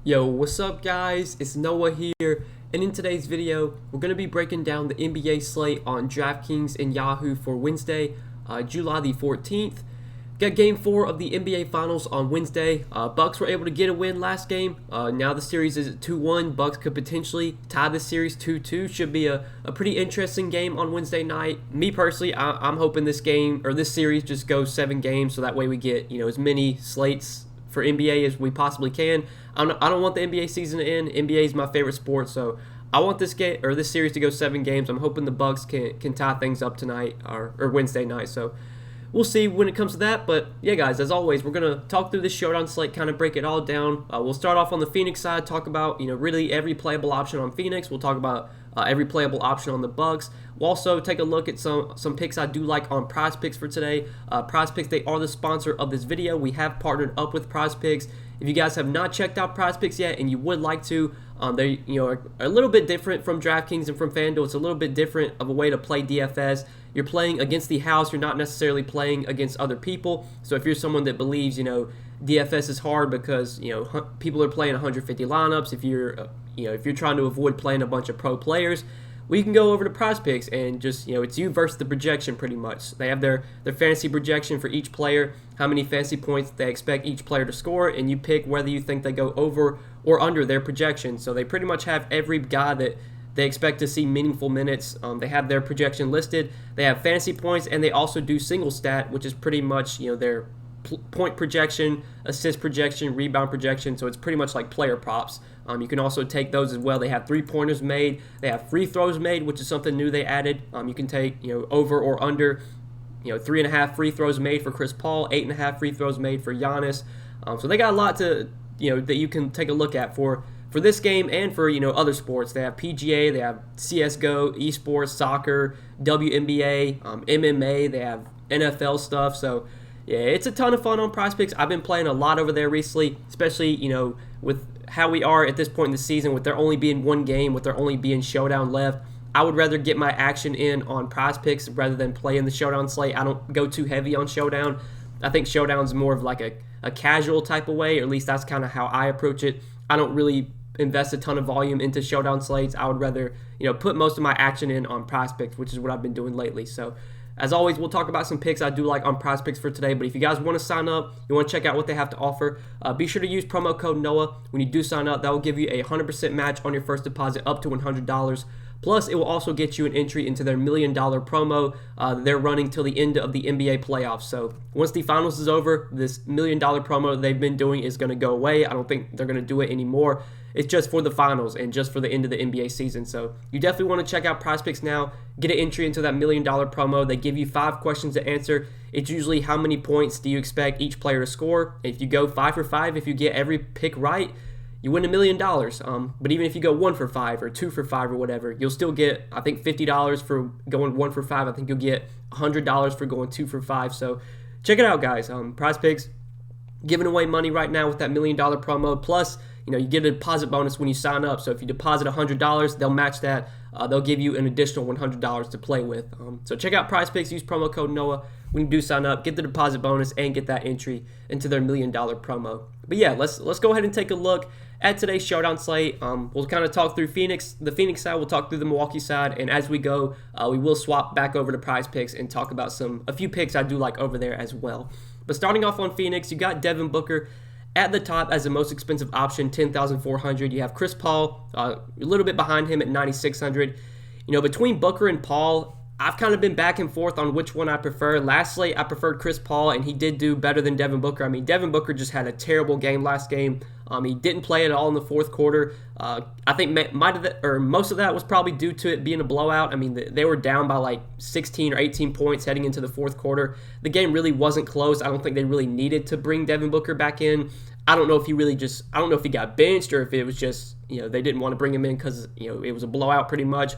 Yo, what's up guys? It's Noah here, and in today's video, we're going to be breaking down the NBA slate on Draftkings and Yahoo for Wednesday, July the 14th. Got Game 4 of the NBA Finals on Wednesday. Bucks were able to get a win last game. Now the series is at 2-1. Bucks could potentially tie the series 2-2. Should be a pretty interesting game on Wednesday night. Me personally, I'm hoping this game, or this series, just goes 7 games, so that way we get, as many slates for NBA as we possibly can. I don't want the NBA season to end. NBA is my favorite sport, so I want this game or this series to go 7 games. I'm hoping the Bucks can tie things up tonight or Wednesday night. So we'll see when it comes to that. But yeah, guys, as always, we're gonna talk through this showdown slate, kind of break it all down. We'll start off on the Phoenix side, talk about really every playable option on Phoenix. We'll talk about every playable option on the Bucks. We'll also take a look at some picks I do like on Prize Picks for today. Prize Picks, they are the sponsor of this video. We have partnered up with Prize Picks. If you guys have not checked out Prize Picks yet and you would like to, they are a little bit different from DraftKings and from FanDuel. It's a little bit different of a way to play DFS. You're playing against the house. You're not necessarily playing against other people. So if you're someone that believes, DFS is hard because, people are playing 150 lineups, if you're trying to avoid playing a bunch of pro players, we can go over to Prize Picks and just, it's you versus the projection pretty much. They have their fantasy projection for each player, how many fantasy points they expect each player to score, and you pick whether you think they go over or under their projection. So they pretty much have every guy that they expect to see meaningful minutes. They have their projection listed. They have fantasy points, and they also do single stat, which is pretty much, their point projection, assist projection, rebound projection. So it's pretty much like player props. You can also take those as well. They have 3-pointers made. They have free throws made, which is something new they added. You can take over or under 3.5 free throws made for Chris Paul, 8.5 free throws made for Giannis. So they got a lot to that you can take a look at for this game and for other sports. They have PGA, they have CS:GO, esports, soccer, WNBA, MMA. They have NFL stuff. So yeah, it's a ton of fun on Prize Picks. I've been playing a lot over there recently, especially, with how we are at this point in the season, with there only being one game, with there only being showdown left. I would rather get my action in on Prize Picks rather than play in the showdown slate. I don't go too heavy on showdown. I think showdown's more of like a casual type of way, or at least that's kind of how I approach it. I don't really invest a ton of volume into showdown slates. I would rather, put most of my action in on Prize Picks, which is what I've been doing lately. So as always, we'll talk about some picks I do like on Prize Picks for today. But if you guys want to sign up, you want to check out what they have to offer, be sure to use promo code NOAH. When you do sign up, that will give you a 100% match on your first deposit up to $100. Plus, it will also get you an entry into their $1 million promo they're running till the end of the NBA playoffs. So once the finals is over, this $1 million promo they've been doing is going to go away. I don't think they're going to do it anymore. It's just for the finals and just for the end of the NBA season. So you definitely want to check out Prize Picks now. Get an entry into that $1 million promo. They give you 5 questions to answer. It's usually how many points do you expect each player to score. If you go 5 for 5, if you get every pick right, you win $1 million. But even if you go 1 for 5 or 2 for 5 or whatever, you'll still get, I think, $50 for going 1 for 5. I think you'll get $100 for going 2 for 5. So check it out, guys. Prize Picks giving away money right now with that $1 million promo. Plus, you get a deposit bonus when you sign up. So if you deposit $100, they'll match that. They'll give you an additional $100 to play with. So check out Prize Picks. Use promo code NOAH when you do sign up. Get the deposit bonus and get that entry into their $1 million promo. But yeah, let's go ahead and take a look at today's showdown slate. We'll kind of talk through the Phoenix side. We'll talk through the Milwaukee side, and as we go, we will swap back over to Prize Picks and talk about a few picks I do like over there as well. But starting off on Phoenix, you got Devin Booker at the top as the most expensive option, $10,400. You have Chris Paul a little bit behind him at $9,600. Between Booker and Paul, I've kind of been back and forth on which one I prefer. Lastly, I preferred Chris Paul, and he did do better than Devin Booker. I mean, Devin Booker just had a terrible game last game. He didn't play at all in the fourth quarter. I think most of that was probably due to it being a blowout. I mean, they were down by like 16 or 18 points heading into the fourth quarter. The game really wasn't close. I don't think they really needed to bring Devin Booker back in. I don't know if he got benched or if it was just, they didn't want to bring him in because, it was a blowout pretty much.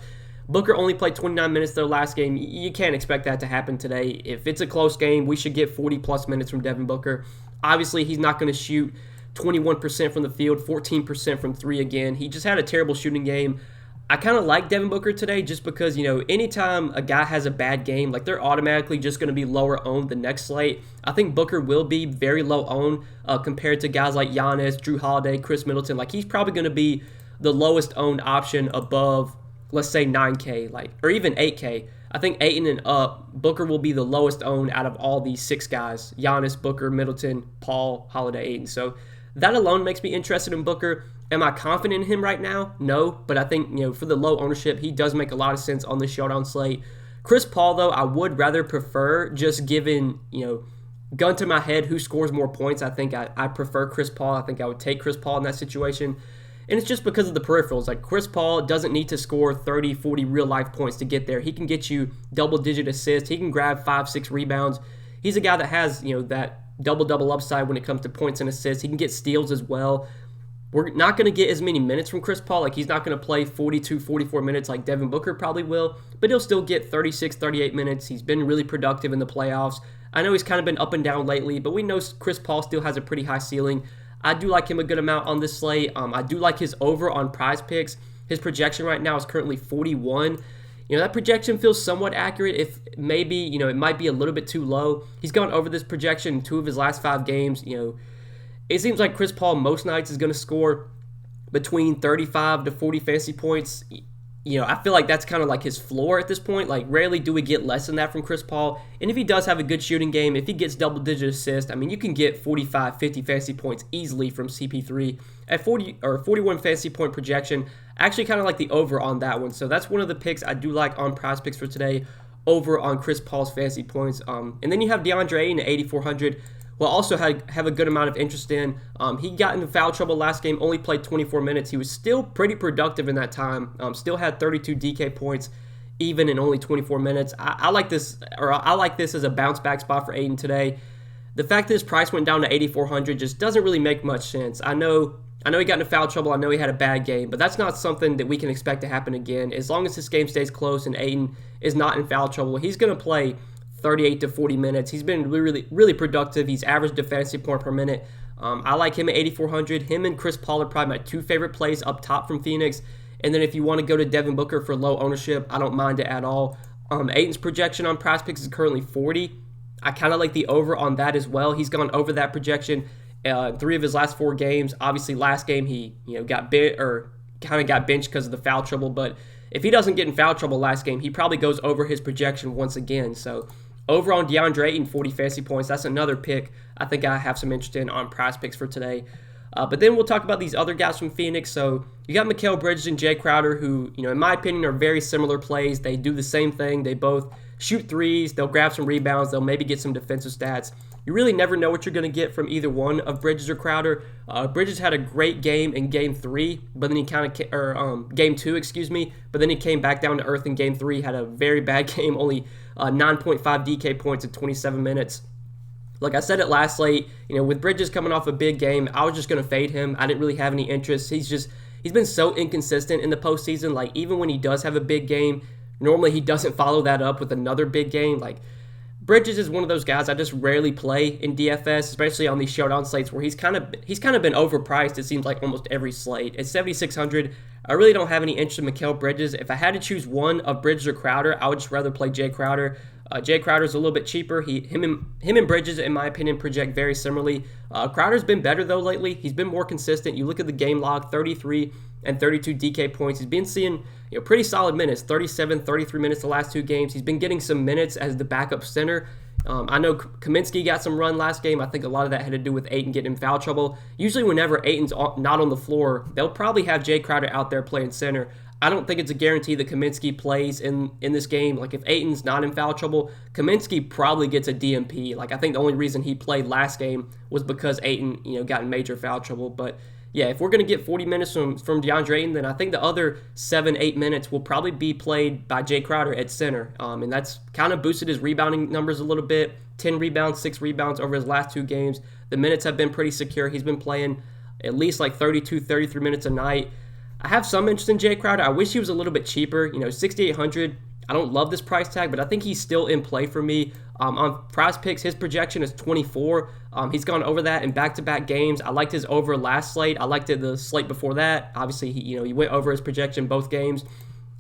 Booker only played 29 minutes their last game. You can't expect that to happen today. If it's a close game, we should get 40-plus minutes from Devin Booker. Obviously, he's not going to shoot 21% from the field, 14% from 3 again. He just had a terrible shooting game. I kind of like Devin Booker today just because, anytime a guy has a bad game, like they're automatically just going to be lower owned the next slate. I think Booker will be very low owned compared to guys like Giannis, Drew Holiday, Chris Middleton. Like he's probably going to be the lowest owned option above, let's say 9K, or even 8K. I think 8 and up, Booker will be the lowest owned out of all these 6 guys: Giannis, Booker, Middleton, Paul, Holiday, Ayton. So that alone makes me interested in Booker. Am I confident in him right now? No, but I think, for the low ownership, he does make a lot of sense on the showdown slate. Chris Paul, though, I would rather prefer, just given, gun to my head, who scores more points. I think I prefer Chris Paul. I think I would take Chris Paul in that situation. And it's just because of the peripherals. Like Chris Paul doesn't need to score 30, 40 real-life points to get there. He can get you double-digit assists. He can grab 5, 6 rebounds. He's a guy that has, that double-double upside when it comes to points and assists. He can get steals as well. We're not going to get as many minutes from Chris Paul. Like he's not going to play 42, 44 minutes like Devin Booker probably will, but he'll still get 36, 38 minutes. He's been really productive in the playoffs. I know he's kind of been up and down lately, but we know Chris Paul still has a pretty high ceiling. I do like him a good amount on this slate. I do like his over on Prize Picks. His projection right now is currently 41. That projection feels somewhat accurate. If maybe, it might be a little bit too low. He's gone over this projection in 2 of his last 5 games. It seems like Chris Paul most nights is going to score between 35 to 40 fantasy points. I feel like that's kind of like his floor at this point. Like rarely do we get less than that from Chris Paul. And if he does have a good shooting game, if he gets double-digit assists, you can get 45, 50 fantasy points easily from CP3 at 40 or 41 fantasy point projection. I actually kind of like the over on that one. So that's one of the picks I do like on Prize Picks for today, over on Chris Paul's fantasy points. And then you have DeAndre Ayton at 8,400. Well, also have a good amount of interest in. He got into foul trouble last game, only played 24 minutes. He was still pretty productive in that time. Still had 32 DK points, even in only 24 minutes. I like this as a bounce back spot for Ayton today. The fact that his price went down to 8,400 just doesn't really make much sense. I know he got into foul trouble. I know he had a bad game, but that's not something that we can expect to happen again. As long as this game stays close and Ayton is not in foul trouble, he's going to play 38 to 40 minutes. He's been really, really productive. He's averaged a fantasy point per minute. I like him at 8,400. Him and Chris Paul are probably my 2 favorite plays up top from Phoenix. And then if you want to go to Devin Booker for low ownership, I don't mind it at all. Ayton's projection on Prize Picks is currently 40. I kind of like the over on that as well. He's gone over that projection 3 of his last 4 games. Obviously, last game he got benched because of the foul trouble. But if he doesn't get in foul trouble last game, he probably goes over his projection once again. So over on DeAndre Ayton, 40 fantasy points. That's another pick I think I have some interest in on Prize Picks for today. But then we'll talk about these other guys from Phoenix. So you got Mikal Bridges and Jay Crowder, who, in my opinion, are very similar plays. They do the same thing. They both shoot threes. They'll grab some rebounds. They'll maybe get some defensive stats. You really never know what you're going to get from either one of Bridges or Crowder. Bridges had a great game in Game 3, but then he Game 2, excuse me. But then he came back down to earth in Game 3. Had a very bad game, only 9.5 DK points in 27 minutes. Like I said it last slate, with Bridges coming off a big game, I was just going to fade him. I didn't really have any interest. He's been so inconsistent in the postseason. Like even when he does have a big game, normally he doesn't follow that up with another big game. Like Bridges is one of those guys I just rarely play in DFS, especially on these showdown slates where he's kind of been overpriced. It seems like almost every slate. At 7,600, I really don't have any interest in Mikal Bridges. If I had to choose one of Bridges or Crowder, I would just rather play Jay Crowder. Jay Crowder's a little bit cheaper. Him and Bridges, in my opinion, project very similarly. Crowder's been better though lately. He's been more consistent. You look at the game log, 33 and 32 DK points. He's been seeing pretty solid minutes, 37, 33 minutes the last 2 games. He's been getting some minutes as the backup center. I know Kaminsky got some run last game. I think a lot of that had to do with Ayton getting in foul trouble. Usually whenever Ayton's not on the floor, they'll probably have Jay Crowder out there playing center. I don't think it's a guarantee that Kaminsky plays in this game. Like if Ayton's not in foul trouble, Kaminsky probably gets a DMP. Like I think the only reason he played last game was because Ayton, got in major foul trouble. But yeah, if we're going to get 40 minutes from DeAndre Ayton, then I think the other 7-8 minutes will probably be played by Jay Crowder at center. And that's kind of boosted his rebounding numbers a little bit. 10 rebounds, 6 rebounds over his last 2 games. The minutes have been pretty secure. He's been playing at least like 32, 33 minutes a night. I have some interest in Jay Crowder. I wish he was a little bit cheaper. 6,800. I don't love this price tag, but I think he's still in play for me. On Prize Picks, his projection is 24. He's gone over that in back-to-back games. I liked his over last slate. I liked it the slate before that. Obviously, he went over his projection both games.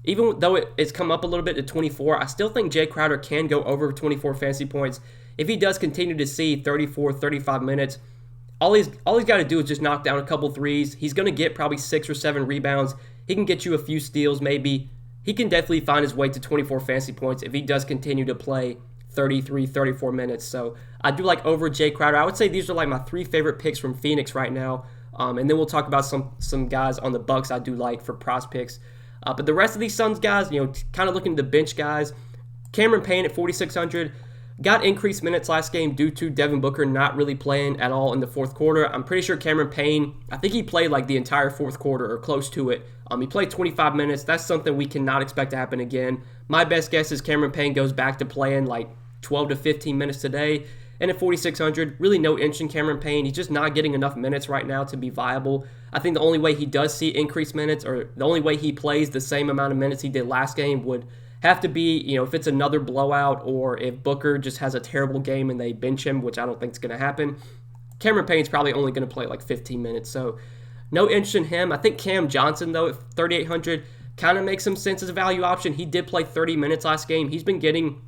Even though it's come up a little bit to 24, I still think Jay Crowder can go over 24 fantasy points. If he does continue to see 34, 35 minutes, all he's got to do is just knock down a couple threes. He's going to get probably 6 or 7 rebounds. He can get you a few steals maybe. He can definitely find his way to 24 fantasy points if he does continue to play 33, 34 minutes. So I do like over Jay Crowder. I would say these are like my 3 favorite picks from Phoenix right now. And then we'll talk about some guys on the Bucks I do like for Prize Picks. But the rest of these Suns guys, kind of looking at the bench guys. Cameron Payne at 4,600. Got increased minutes last game due to Devin Booker not really playing at all in the fourth quarter. I'm pretty sure Cameron Payne, I think he played like the entire fourth quarter or close to it. He played 25 minutes. That's something we cannot expect to happen again. My best guess is Cameron Payne goes back to playing like 12 to 15 minutes today. And at 4,600, really no interest in Cameron Payne. He's just not getting enough minutes right now to be viable. I think the only way he does see increased minutes, or the only way he plays the same amount of minutes he did last game, would have to be, if it's another blowout or if Booker just has a terrible game and they bench him, which I don't think is going to happen. Cameron Payne's probably only going to play like 15 minutes, so no interest in him. I think Cam Johnson, though, at 3,800, kind of makes some sense as a value option. He did play 30 minutes last game. He's been getting,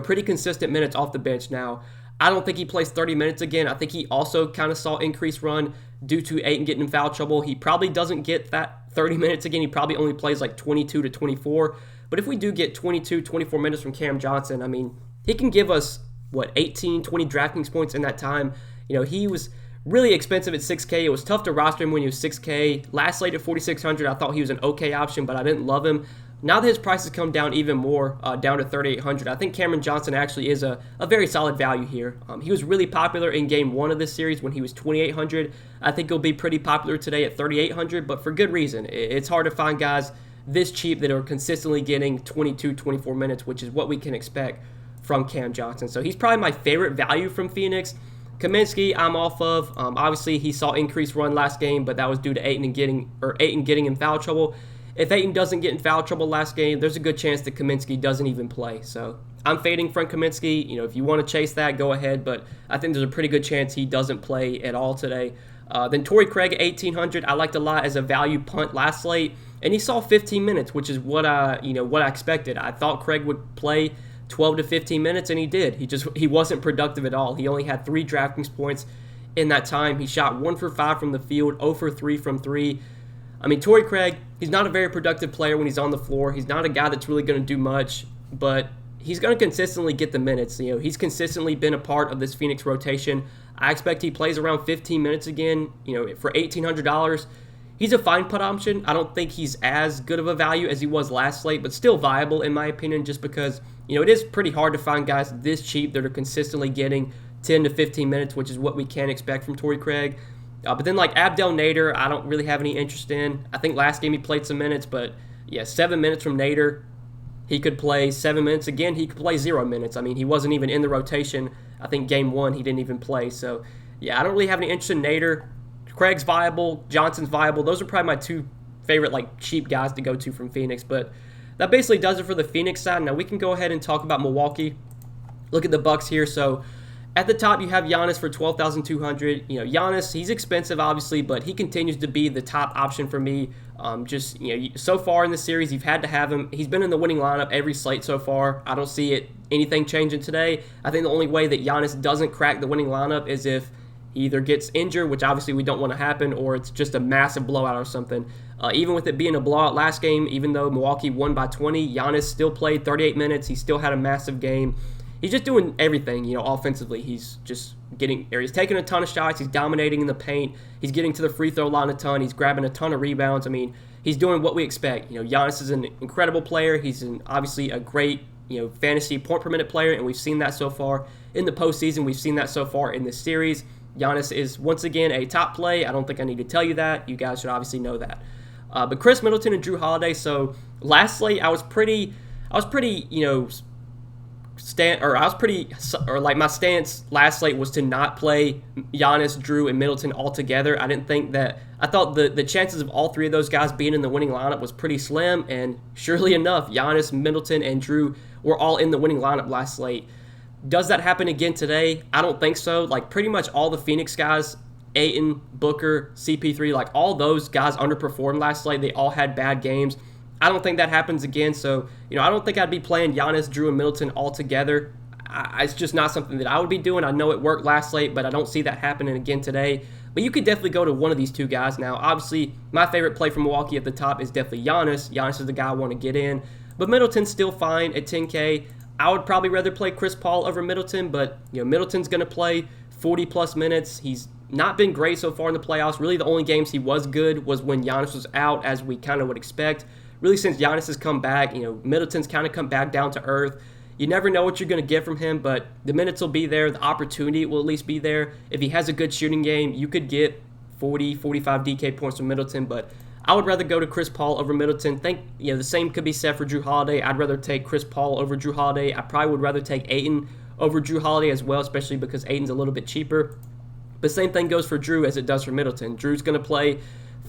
pretty consistent minutes off the bench now. I don't think he plays 30 minutes again. I think he also kind of saw increased run due to Ayton getting in foul trouble. He probably doesn't get that 30 minutes again. He probably only plays like 22 to 24. But if we do get 22, 24 minutes from Cam Johnson, I mean, he can give us, 18, 20 Draftkings points in that time. He was really expensive at 6K. It was tough to roster him when he was 6K. Last slate at 4,600, I thought he was an okay option, but I didn't love him. Now that his price has come down even more, down to 3,800, I think Cameron Johnson actually is a very solid value here. He was really popular in Game 1 of this series when he was 2,800. I think he'll be pretty popular today at 3,800, but for good reason. It's hard to find guys this cheap that are consistently getting 22, 24 minutes, which is what we can expect from Cam Johnson. So he's probably my favorite value from Phoenix. Kaminsky, I'm off of. Obviously, he saw increased run last game, but that was due to Ayton getting in foul trouble. If Ayton doesn't get in foul trouble last game, there's a good chance that Kaminsky doesn't even play. So I'm fading Frank Kaminsky. If you want to chase that, go ahead. But I think there's a pretty good chance he doesn't play at all today. Then Torrey Craig at 1,800, I liked a lot as a value punt last slate, and he saw 15 minutes, which is what I expected. I thought Craig would play 12 to 15 minutes, and he did. He wasn't productive at all. He only had 3 Draftkings points in that time. He shot 1 for 5 from the field, 0 for 3 from 3. I mean, Torrey Craig, he's not a very productive player when he's on the floor. He's not a guy that's really going to do much, but he's going to consistently get the minutes. He's consistently been a part of this Phoenix rotation. I expect he plays around 15 minutes again. For $1,800, he's a fine put option. I don't think he's as good of a value as he was last slate, but still viable in my opinion, just because it is pretty hard to find guys this cheap that are consistently getting 10 to 15 minutes, which is what we can expect from Torrey Craig. But then like Abdel Nader, I don't really have any interest in. I think last game he played some minutes, but 7 minutes from Nader. He could play 7 minutes again. He could play 0 minutes. I mean, he wasn't even in the rotation. I think Game 1 he didn't even play. So, I don't really have any interest in Nader. Craig's viable. Johnson's viable. Those are probably my 2 favorite cheap guys to go to from Phoenix. But that basically does it for the Phoenix side. Now we can go ahead and talk about Milwaukee. Look at the Bucks here. So at the top, you have Giannis for 12,200. Giannis, he's expensive, obviously, but he continues to be the top option for me. So far in the series, you've had to have him. He's been in the winning lineup every slate so far. I don't see anything changing today. I think the only way that Giannis doesn't crack the winning lineup is if he either gets injured, which obviously we don't want to happen, or it's just a massive blowout or something. Even with it being a blowout last game, even though Milwaukee won by 20, Giannis still played 38 minutes. He still had a massive game. He's just doing everything, offensively. He's taking a ton of shots. He's dominating in the paint. He's getting to the free throw line a ton. He's grabbing a ton of rebounds. I mean, he's doing what we expect. Giannis is an incredible player. He's obviously a great, fantasy point per minute player, and we've seen that so far in the postseason. We've seen that so far in this series. Giannis is once again a top play. I don't think I need to tell you that. You guys should obviously know that. But Chris Middleton and Drew Holiday. So lastly, my stance last slate was to not play Giannis, Drew, and Middleton all together. I didn't think that I thought the chances of all three of those guys being in the winning lineup was pretty slim, and surely enough, Giannis, Middleton, and Drew were all in the winning lineup last slate. Does that happen again today? I don't think so. Like, pretty much all the Phoenix guys, Ayton, Booker, CP3, like all those guys underperformed last slate. They all had bad games. I don't think that happens again. So, I don't think I'd be playing Giannis, Drew, and Middleton all together. It's just not something that I would be doing. I know it worked last slate, but I don't see that happening again today. But you could definitely go to one of these two guys now. Obviously, my favorite play from Milwaukee at the top is definitely Giannis. Giannis is the guy I want to get in. But Middleton's still fine at 10K. I would probably rather play Chris Paul over Middleton, but Middleton's going to play 40-plus minutes. He's not been great so far in the playoffs. Really, the only games he was good was when Giannis was out, as we kind of would expect. Really, since Giannis has come back, Middleton's kind of come back down to earth. You never know what you're going to get from him, but the minutes will be there. The opportunity will at least be there. If he has a good shooting game, you could get 40, 45 DK points from Middleton, but I would rather go to Chris Paul over Middleton. The same could be said for Drew Holiday. I'd rather take Chris Paul over Drew Holiday. I probably would rather take Ayton over Drew Holiday as well, especially because Ayton's a little bit cheaper. But same thing goes for Drew as it does for Middleton. Drew's going to play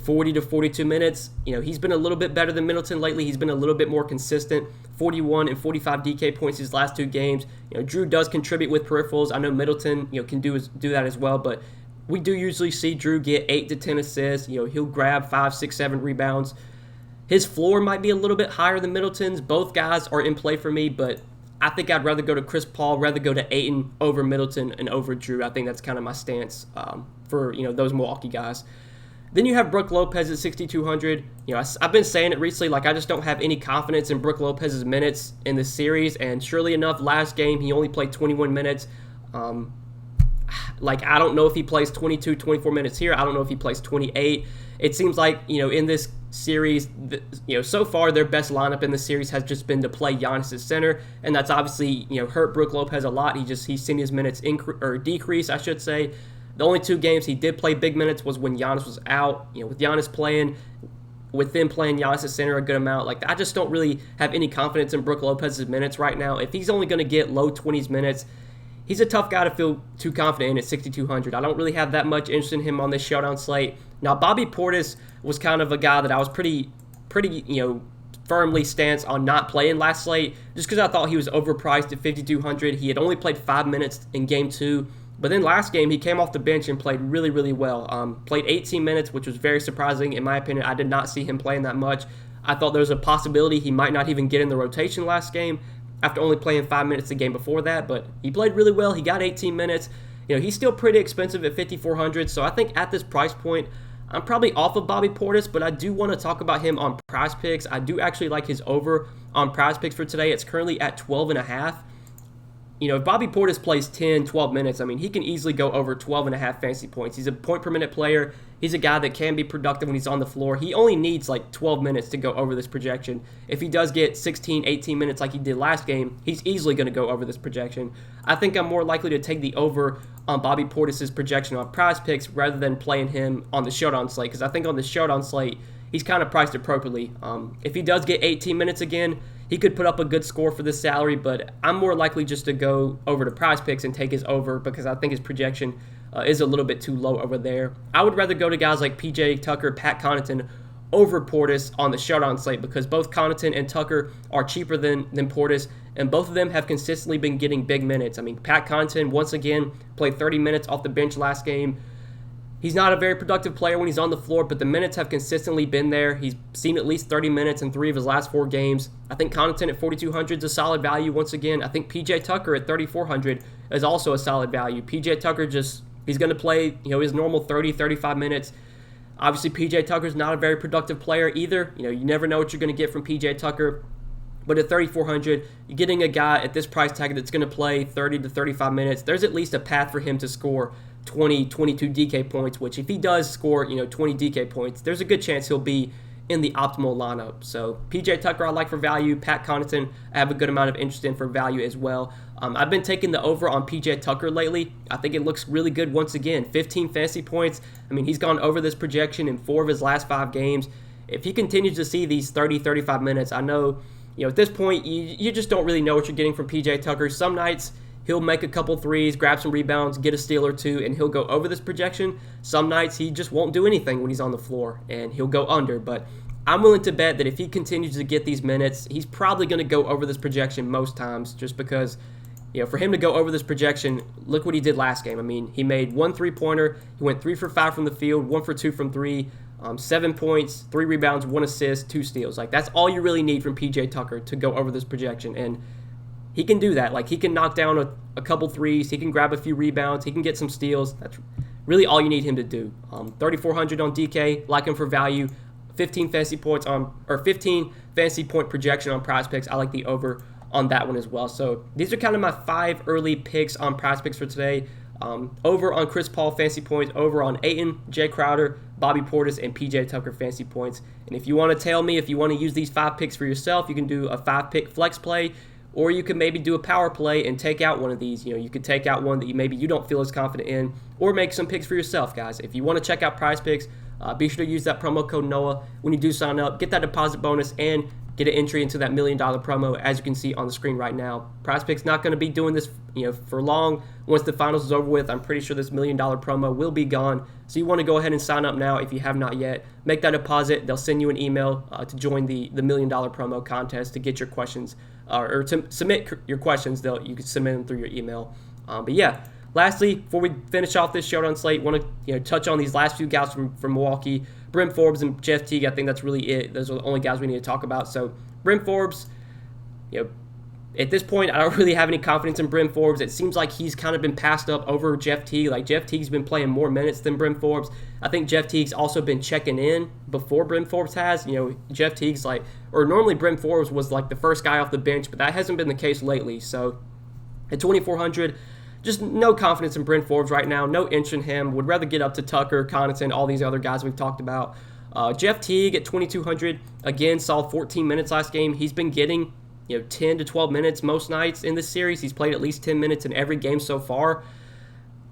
40 to 42 minutes. He's been a little bit better than Middleton lately. He's been a little bit more consistent. 41 and 45 DK points his last two games. Drew does contribute with peripherals. I know Middleton, can do that as well, but we do usually see Drew get 8 to 10 assists. He'll grab 5, 6, 7 rebounds. His floor might be a little bit higher than Middleton's. Both guys are in play for me, but I think I'd rather go to Chris Paul, rather go to Ayton over Middleton and over Drew. I think that's kind of my stance for those Milwaukee guys. Then you have Brook Lopez at 6,200. I've been saying it recently, like I just don't have any confidence in Brook Lopez's minutes in this series, and surely enough, last game he only played 21 minutes. I don't know if he plays 22, 24 minutes here. I don't know if he plays 28. It seems like, in this series, so far their best lineup in the series has just been to play Giannis at center, and that's obviously, hurt Brook Lopez a lot. He's seen his minutes decrease, I should say. The only two games he did play big minutes was when Giannis was out. With Giannis playing, with them playing Giannis at center a good amount, I just don't really have any confidence in Brook Lopez's minutes right now. If he's only going to get low 20s minutes, he's a tough guy to feel too confident in at 6,200. I don't really have that much interest in him on this showdown slate. Now, Bobby Portis was kind of a guy that I was pretty firmly stance on not playing last slate, just because I thought he was overpriced at 5,200. He had only played 5 minutes in Game 2. But then last game, he came off the bench and played really, really well. Played 18 minutes, which was very surprising. In my opinion, I did not see him playing that much. I thought there was a possibility he might not even get in the rotation last game after only playing 5 minutes the game before that. But he played really well. He got 18 minutes. He's still pretty expensive at 5,400. So I think at this price point, I'm probably off of Bobby Portis, but I do want to talk about him on Prize Picks. I do actually like his over on Prize Picks for today. It's currently at 12.5. If Bobby Portis plays 10, 12 minutes, he can easily go over 12.5 fantasy points. He's a point-per-minute player. He's a guy that can be productive when he's on the floor. He only needs 12 minutes to go over this projection. If he does get 16, 18 minutes like he did last game, he's easily going to go over this projection. I think I'm more likely to take the over on Bobby Portis' projection on Prize Picks rather than playing him on the showdown slate, because I think on the showdown slate, he's kind of priced appropriately. If he does get 18 minutes again, he could put up a good score for this salary, but I'm more likely just to go over to Prize Picks and take his over because I think his projection is a little bit too low over there. I would rather go to guys like PJ Tucker, Pat Connaughton over Portis on the showdown slate because both Connaughton and Tucker are cheaper than Portis, and both of them have consistently been getting big minutes. Pat Connaughton, once again, played 30 minutes off the bench last game. He's not a very productive player when he's on the floor, but the minutes have consistently been there. He's seen at least 30 minutes in 3 of his last 4 games. I think Connaughton at 4,200 is a solid value once again. I think PJ Tucker at 3,400 is also a solid value. PJ Tucker he's going to play his normal 30, 35 minutes. Obviously, PJ Tucker's not a very productive player either. You never know what you're going to get from PJ Tucker. But at 3,400, you're getting a guy at this price tag that's going to play 30 to 35 minutes. There's at least a path for him to score 20, 22 DK points, which if he does score, 20 DK points, there's a good chance he'll be in the optimal lineup. So PJ Tucker I like for value. Pat Connaughton I have a good amount of interest in for value as well. I've been taking the over on PJ Tucker lately. I think it looks really good once again. 15 fantasy points. He's gone over this projection in 4 of his last 5 games. If he continues to see these 30, 35 minutes, I know, at this point, you just don't really know what you're getting from PJ Tucker. Some nights he'll make a couple threes, grab some rebounds, get a steal or two, and he'll go over this projection. Some nights he just won't do anything when he's on the floor, and he'll go under. But I'm willing to bet that if he continues to get these minutes, he's probably going to go over this projection most times, just because, for him to go over this projection, look what he did last game. I mean, he made 1 3-pointer. He went 3 for 5 from the field, 1 for 2 from 3, 7 points, 3 rebounds, 1 assist, 2 steals. Like, that's all you really need from PJ Tucker to go over this projection. And he can do that. Like, he can knock down a couple threes. He can grab a few rebounds. He can get some steals. That's really all you need him to do. 3,400 on DK, like him for value. 15 fantasy point projection on Prize Picks. I like the over on that one as well. So these are kind of my 5 early picks on Prize Picks for today. Over on Chris Paul fantasy points, over on Ayton, Jay Crowder, Bobby Portis, and PJ Tucker fantasy points. And if you want to tell me if you want to use these 5 picks for yourself, you can do a 5-pick flex play, or you can maybe do a power play and take out one of these. You could take out one that maybe you don't feel as confident in, or make some picks for yourself, guys. If you want to check out Prize Picks, be sure to use that promo code NOAH when you do sign up. Get that deposit bonus and get an entry into that $1 million promo, as you can see on the screen right now. Prize Picks not going to be doing this, for long. Once the finals is over with, I'm pretty sure this $1 million promo will be gone. So you want to go ahead and sign up now if you have not yet. Make that deposit. They'll send you an email to join the $1 million promo contest to get your questions, or to submit your questions. You can submit them through your email. But yeah. Lastly, before we finish off this showdown slate, want to touch on these last few guys from Milwaukee, Bryn Forbes and Jeff Teague. I think that's really it. Those are the only guys we need to talk about. So Bryn Forbes, at this point, I don't really have any confidence in Bryn Forbes. It seems like he's kind of been passed up over Jeff Teague. Like, Jeff Teague's been playing more minutes than Bryn Forbes. I think Jeff Teague's also been checking in before Bryn Forbes has. Jeff Teague's normally Bryn Forbes was like the first guy off the bench, but that hasn't been the case lately. So at 2,400, just no confidence in Bryn Forbes right now. No inch in him. Would rather get up to Tucker, Connaughton, all these other guys we've talked about. Jeff Teague at 2,200, again, saw 14 minutes last game. He's been getting 10 to 12 minutes most nights in this series. He's played at least 10 minutes in every game so far.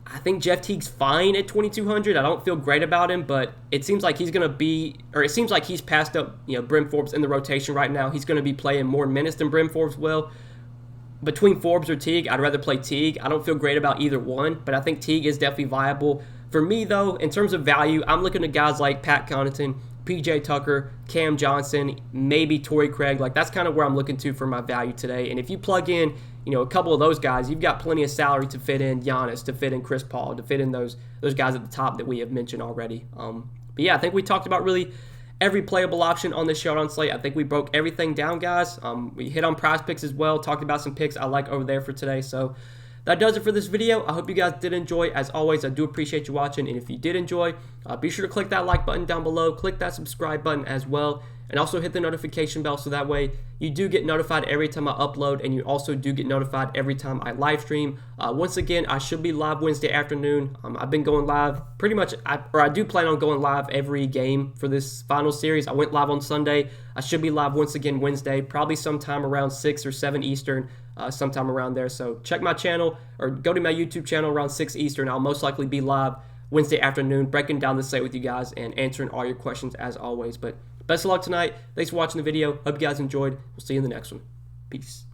I think Jeff Teague's fine at 2,200. I don't feel great about him, but it seems like he's passed up Bryn Forbes in the rotation right now. He's going to be playing more minutes than Bryn Forbes will. Between Forbes or Teague, I'd rather play Teague. I don't feel great about either one, but I think Teague is definitely viable. For me, though, in terms of value, I'm looking at guys like Pat Connaughton, PJ Tucker, Cam Johnson, maybe Torrey Craig. Like, that's kind of where I'm looking to for my value today. And if you plug in, a couple of those guys, you've got plenty of salary to fit in Giannis, to fit in Chris Paul, to fit in those guys at the top that we have mentioned already. But yeah, I think we talked about really every playable option on this showdown slate. I think we broke everything down, guys. We hit on Prize Picks as well, talked about some picks I like over there for today. So that does it for this video. I hope you guys did enjoy. As always, I do appreciate you watching. And if you did enjoy, be sure to click that like button down below. Click that subscribe button as well. And also hit the notification bell so that way you do get notified every time I upload, and you also do get notified every time I live stream. Once again, I should be live Wednesday afternoon. I've been going live pretty much, I do plan on going live every game for this final series. I went live on Sunday. I should be live once again Wednesday, probably sometime around 6 or 7 Eastern, sometime around there. So check my channel or go to my YouTube channel around 6 Eastern. I'll most likely be live Wednesday afternoon, breaking down the slate with you guys and answering all your questions as always. But best of luck tonight. Thanks for watching the video. Hope you guys enjoyed. We'll see you in the next one. Peace.